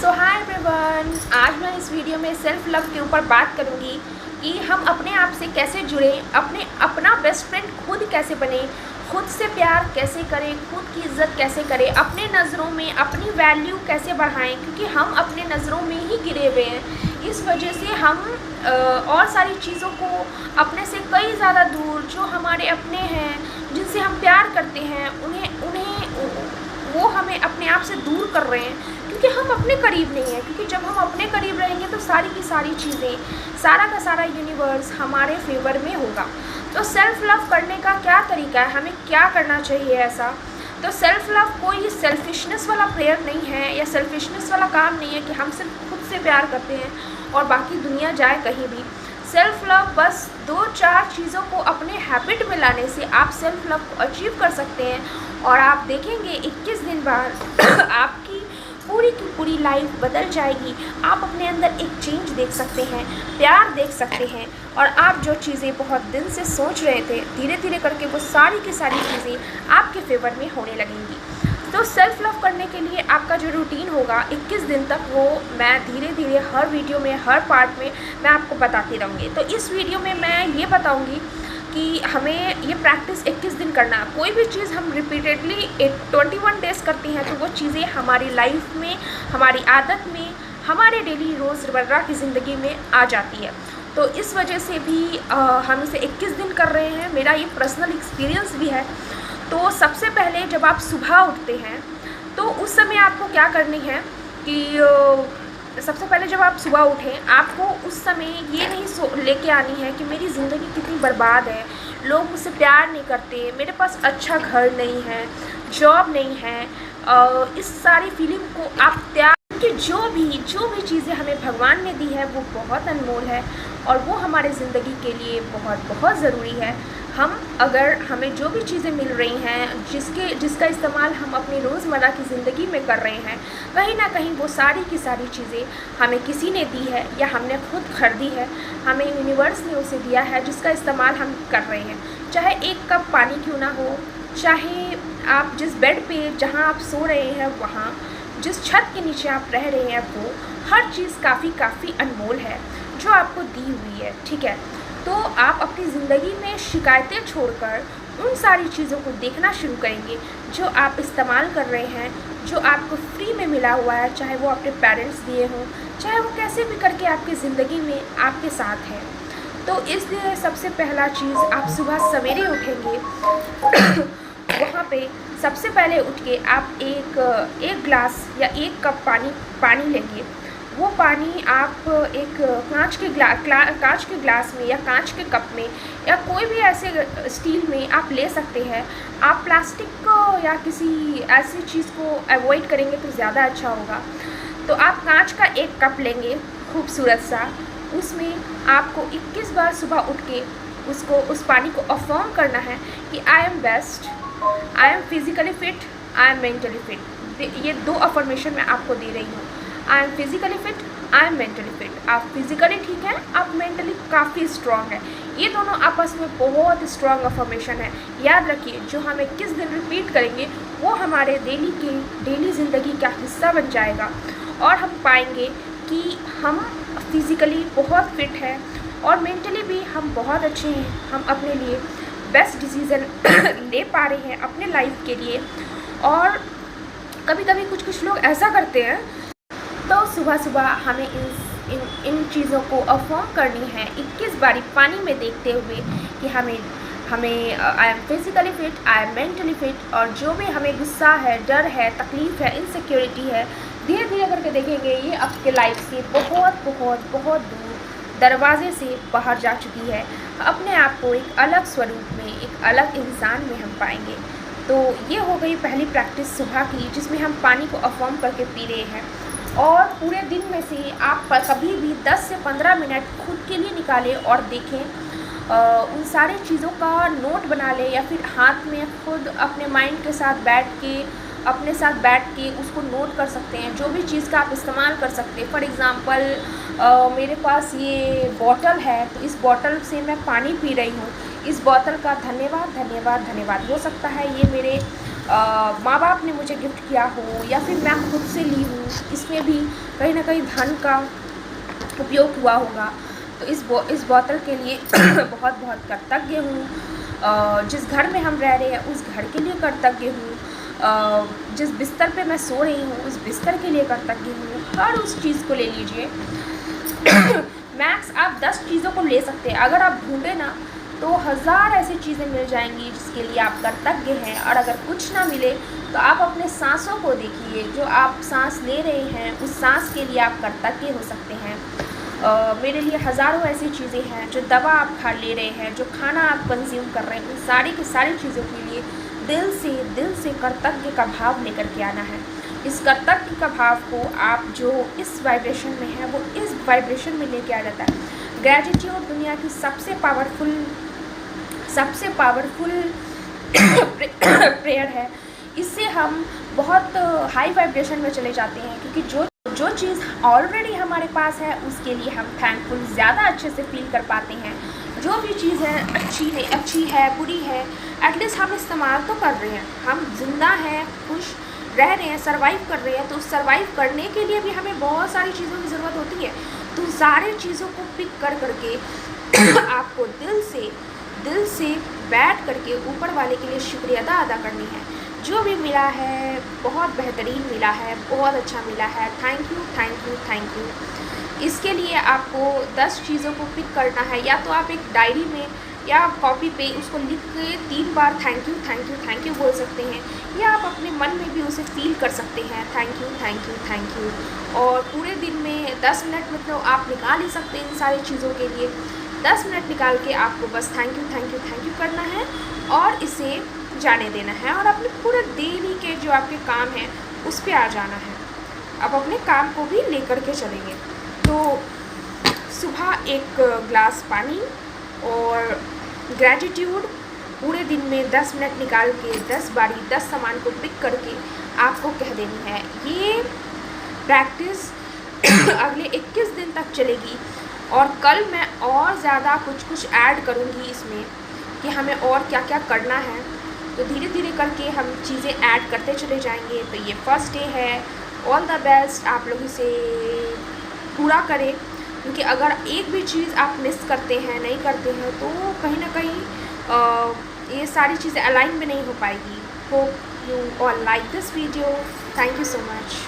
सो hi everyone, आज मैं इस वीडियो में सेल्फ लव के ऊपर बात करूंगी कि हम अपने आप से कैसे जुड़ें, अपना बेस्ट फ्रेंड खुद कैसे बने, खुद से प्यार कैसे करें, खुद की इज्जत कैसे करें, अपने नज़रों में अपनी वैल्यू कैसे बढ़ाएं, क्योंकि हम अपने नज़रों में ही गिरे हुए हैं। इस वजह से हम और सारी चीज़ों को अपने से कई ज़्यादा दूर, जो हमारे अपने हैं, जिनसे हम प्यार करते हैं, वो हमें अपने आप से दूर कर रहे हैं, क्योंकि हम अपने करीब नहीं हैं। क्योंकि जब हम अपने करीब रहेंगे तो सारी की सारी चीज़ें, सारा का सारा यूनिवर्स हमारे फेवर में होगा। तो सेल्फ़ लव करने का क्या तरीका है, हमें क्या करना चाहिए ऐसा? तो सेल्फ़ लव कोई सेल्फिशनेस वाला प्रेयर नहीं है या सेल्फिशनेस वाला काम नहीं है कि हम सिर्फ खुद से प्यार करते हैं और बाकी दुनिया जाए कहीं भी। सेल्फ़ लव बस 2-4 चीज़ों को अपने हैबिट में लाने से आप सेल्फ़ लव को अचीव कर सकते हैं, और आप देखेंगे 21 दिन बाद आपकी पूरी की पूरी लाइफ बदल जाएगी। आप अपने अंदर एक चेंज देख सकते हैं, प्यार देख सकते हैं, और आप जो चीज़ें बहुत दिन से सोच रहे थे, धीरे धीरे करके वो सारी की सारी चीज़ें आपके फेवर में होने लगेंगी। तो सेल्फ़ लव करने के लिए आपका जो रूटीन होगा 21 दिन तक, वो मैं धीरे धीरे हर वीडियो में, हर पार्ट में मैं आपको बताती रहूँगी। तो इस वीडियो में मैं ये बताऊँगी कि हमें ये प्रैक्टिस 21 दिन करना है। कोई भी चीज़ हम रिपीटेडली 21 डेज़ करती हैं तो वो चीज़ें हमारी लाइफ में, हमारी आदत में, हमारे डेली रोज़मर्रा की ज़िंदगी में आ जाती है। तो इस वजह से भी हम इसे 21 दिन कर रहे हैं। मेरा ये पर्सनल एक्सपीरियंस भी है। तो सबसे पहले जब आप सुबह उठते हैं तो उस समय आपको क्या करनी है कि सबसे पहले जब आप सुबह उठें, आपको उस समय ये नहीं लेके आनी है कि मेरी ज़िंदगी कितनी बर्बाद है, लोग मुझसे प्यार नहीं करते, मेरे पास अच्छा घर नहीं है, जॉब नहीं है। इस सारी फीलिंग को आप त्याग कि जो भी चीज़ें हमें भगवान ने दी है वो बहुत अनमोल है और वो हमारे ज़िंदगी के लिए बहुत बहुत ज़रूरी है। अगर हमें जो भी चीज़ें मिल रही हैं, जिसका इस्तेमाल हम अपनी रोज़मर्रा की ज़िंदगी में कर रहे हैं, कहीं ना कहीं वो सारी की सारी चीज़ें हमें किसी ने दी है या हमने खुद खरीदी है, हमें यूनिवर्स ने उसे दिया है, जिसका इस्तेमाल हम कर रहे हैं। चाहे एक कप पानी क्यों ना हो, चाहे आप जिस बेड पे जहाँ आप सो रहे हैं वहाँ, जिस छत के नीचे आप रह रहे हैं, वो हर चीज़ काफ़ी अनमोल है जो आपको दी हुई है। ठीक है, तो आप अपनी ज़िंदगी में शिकायतें छोड़कर उन सारी चीज़ों को देखना शुरू करेंगे जो आप इस्तेमाल कर रहे हैं, जो आपको फ्री में मिला हुआ है, चाहे वो आपके पेरेंट्स दिए हों, चाहे वो कैसे भी करके आपकी ज़िंदगी में आपके साथ है। तो इसलिए सबसे पहला चीज़, आप सुबह सवेरे उठेंगे वहाँ पे सबसे पहले उठ के आप एक ग्लास या एक कप पानी लेंगे। वो पानी आप एक कांच के ग्लास में या कांच के कप में या कोई भी ऐसे स्टील में आप ले सकते हैं। आप प्लास्टिक को या किसी ऐसी चीज़ को अवॉइड करेंगे तो ज़्यादा अच्छा होगा। तो आप कांच का एक कप लेंगे खूबसूरत सा, उसमें आपको 21 बार सुबह उठ के उस पानी को अफर्म करना है कि I am best, I am physically fit, I am mentally fit. ये 2 अफर्मेशन मैं आपको दे रही हूँ। I am physically fit, I am mentally fit. आप फिज़िकली ठीक हैं, आप मेंटली काफ़ी स्ट्रॉन्ग हैं। ये दोनों आपस में बहुत स्ट्रॉन्ग अफर्मेशन है। याद रखिए, जो हम 21 दिन रिपीट करेंगे वो हमारे डेली ज़िंदगी का हिस्सा बन जाएगा, और हम पाएंगे कि हम फिज़िकली बहुत फिट हैं और मेंटली भी हम बहुत अच्छे हैं। हम अपने लिए बेस्ट डिसीज़न ले पा रहे हैं अपने लाइफ के लिए। और कभी कभी कुछ लोग ऐसा करते हैं, तो सुबह सुबह हमें इन चीज़ों को अफर्म करनी है 21 बारी पानी में देखते हुए कि हमें I am physically fit, I am mentally fit. और जो भी हमें गुस्सा है, डर है, तकलीफ़ है, इनसिक्योरिटी है, धीरे धीरे करके देखेंगे ये आपके लाइफ से बहुत दूर दरवाजे से बाहर जा चुकी है। अपने आप को एक अलग स्वरूप में, एक अलग इंसान में हम पाएंगे। तो ये हो गई पहली प्रैक्टिस सुबह की, जिसमें हम पानी को अफर्म करके पी रहे हैं। और पूरे दिन में से आप कभी भी 10 से 15 मिनट खुद के लिए निकालें और देखें, उन सारी चीज़ों का नोट बना लें, या फिर हाथ में खुद अपने माइंड के साथ अपने साथ बैठ के उसको नोट कर सकते हैं। जो भी चीज़ का आप इस्तेमाल कर सकते हैं। फॉर एग्ज़ाम्पल, मेरे पास ये बॉटल है, तो इस बॉटल से मैं पानी पी रही हूँ। इस बोतल का धन्यवाद। हो सकता है ये मेरे माँ बाप ने मुझे गिफ्ट किया हो या फिर मैं खुद से ली हूँ। इसमें भी कहीं ना कहीं धन का उपयोग हुआ होगा। तो इस बोतल के लिए बहुत बहुत कृतज्ञ हूँ। जिस घर में हम रह रहे हैं उस घर के लिए कृतज्ञ हूँ। जिस बिस्तर पे मैं सो रही हूँ उस बिस्तर के लिए कृतज्ञ हूँ। हर उस चीज़ को ले लीजिए। मैक्स आप 10 चीज़ों को ले सकते हैं। अगर आप ढूंढे ना तो 1000 ऐसी चीज़ें मिल जाएंगी जिसके लिए आप कृतज्ञ हैं। और अगर कुछ ना मिले तो आप अपने सांसों को देखिए, जो आप सांस ले रहे हैं उस सांस के लिए आप कृतज्ञ हो सकते हैं। मेरे लिए हज़ारों ऐसी चीज़ें हैं, जो दवा आप खा ले रहे हैं, जो खाना आप कंज्यूम कर रहे हैं, उन सारी की सारी चीज़ों के लिए दिल से कृतज्ञ का भाव लेकर के आना है। इस कर्तव्य का भाव को आप जो इस वाइब्रेशन में है वो इस वाइब्रेशन में लेके आ जाता है। ग्रेटिट्यूड दुनिया की सबसे पावरफुल प्रेयर है। इससे हम बहुत हाई वाइब्रेशन में चले जाते हैं, क्योंकि जो चीज़ ऑलरेडी हमारे पास है उसके लिए हम थैंकफुल ज़्यादा अच्छे से फील कर पाते हैं। जो भी चीज़ है अच्छी है बुरी है, एटलीस्ट हम इस्तेमाल तो कर रहे हैं, हम जिंदा हैं, खुश रह रहे हैं, सर्वाइव कर रहे हैं। तो सर्वाइव करने के लिए भी हमें बहुत सारी चीज़ों की ज़रूरत होती है। तो सारी चीज़ों को पिक करके आपको दिल से बैठ करके ऊपर वाले के लिए शुक्रिया अदा करनी है। जो भी मिला है बहुत बेहतरीन मिला है, बहुत अच्छा मिला है, थैंक यू। इसके लिए आपको 10 चीज़ों को पिक करना है। या तो आप एक डायरी में या कॉपी पे उसको लिख के 3 बार थैंक यू बोल सकते हैं, या आप अपने मन में भी उसे फील कर सकते हैं थैंक यू। और पूरे दिन में 10 मिनट मतलब आप निकाल ही सकते हैं इन सारी चीज़ों के लिए। 10 मिनट निकाल के आपको बस थैंक यू करना है और इसे जाने देना है, और अपने पूरे डेली के जो आपके काम हैं उस पर आ जाना है। अब अपने काम को भी लेकर के चलेंगे। तो सुबह एक ग्लास पानी और ग्रैटिट्यूड पूरे दिन में 10 मिनट निकाल के 10 बारी 10 सामान को पिक करके आपको कह देनी है। ये प्रैक्टिस अगले 21 दिन तक चलेगी, और कल मैं और ज़्यादा कुछ ऐड करूँगी इसमें कि हमें और क्या क्या करना है। तो धीरे धीरे करके हम चीज़ें ऐड करते चले जाएंगे। तो ये फर्स्ट डे है। ऑल द बेस्ट, आप लोग इसे पूरा करें, क्योंकि अगर एक भी चीज़ आप मिस करते हैं, नहीं करते हैं, तो कहीं ना कहीं ये सारी चीज़ें अलाइन में नहीं हो पाएगी। Hope you all like this video. Thank you so much.